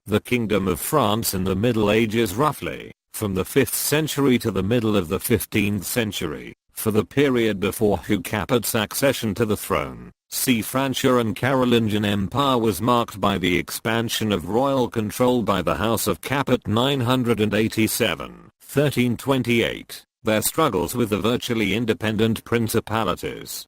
The Kingdom of France in the Middle Ages roughly, from the 5th century to the middle of the 15th century, for the period before Hugh Capet's accession to the throne. See Francia and Carolingian Empire was marked by the expansion of royal control by the House of Capet 987-1328, their struggles with the virtually independent principalities,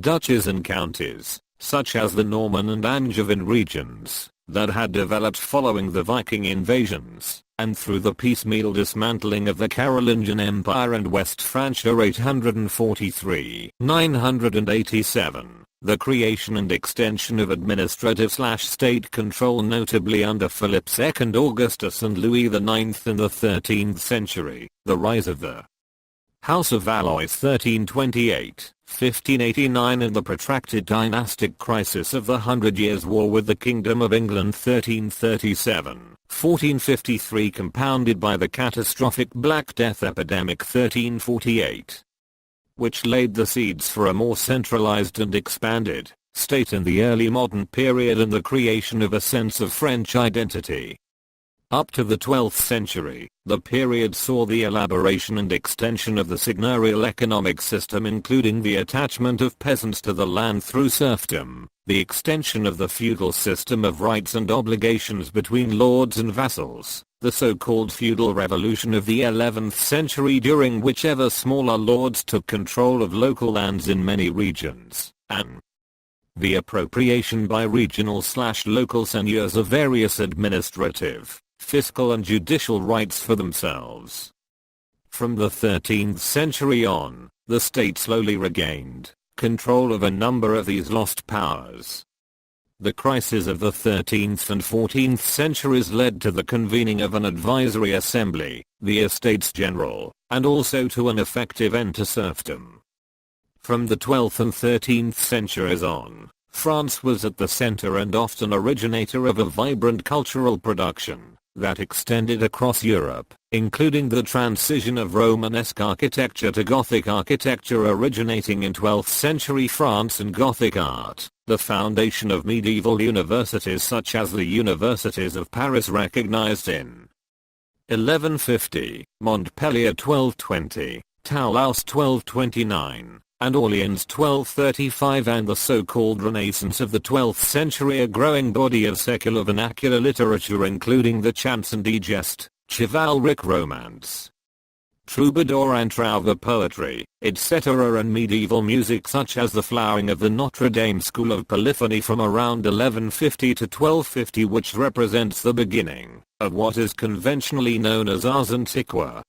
duchies and counties, such as the Norman and Angevin regions, that had developed following the Viking invasions, and through the piecemeal dismantling of the Carolingian Empire and West Francia 843-987. The creation and extension of administrative/state control notably under Philip II Augustus and Louis IX in the 13th century, the rise of the House of Valois 1328-1589 and the protracted dynastic crisis of the Hundred Years' War with the Kingdom of England 1337-1453 compounded by the catastrophic Black Death epidemic 1348, which laid the seeds for a more centralized and expanded state in the early modern period and the creation of a sense of French identity. Up to the 12th century, the period saw the elaboration and extension of the seigneurial economic system including the attachment of peasants to the land through serfdom, the extension of the feudal system of rights and obligations between lords and vassals, the so-called feudal revolution of the 11th century during which ever smaller lords took control of local lands in many regions, and the appropriation by regional/local seigneurs of various administrative, fiscal and judicial rights for themselves. From the 13th century on, the state slowly regained control of a number of these lost powers. The crises of the 13th and 14th centuries led to the convening of an advisory assembly, the Estates General, and also to an effective end to serfdom. From the 12th and 13th centuries on, France was at the center and often originator of a vibrant cultural production that extended across Europe, including the transition of Romanesque architecture to Gothic architecture originating in 12th century France and Gothic art, the foundation of medieval universities such as the Universities of Paris recognized in 1150, Montpellier 1220, Toulouse 1229, and Orleans 1235 and the so-called Renaissance of the 12th century, a growing body of secular vernacular literature including the chants and digest, chivalric romance, troubadour and trouvre poetry, etc. and medieval music such as the flowering of the Notre Dame school of polyphony from around 1150 to 1250 which represents the beginning of what is conventionally known as ars antiqua,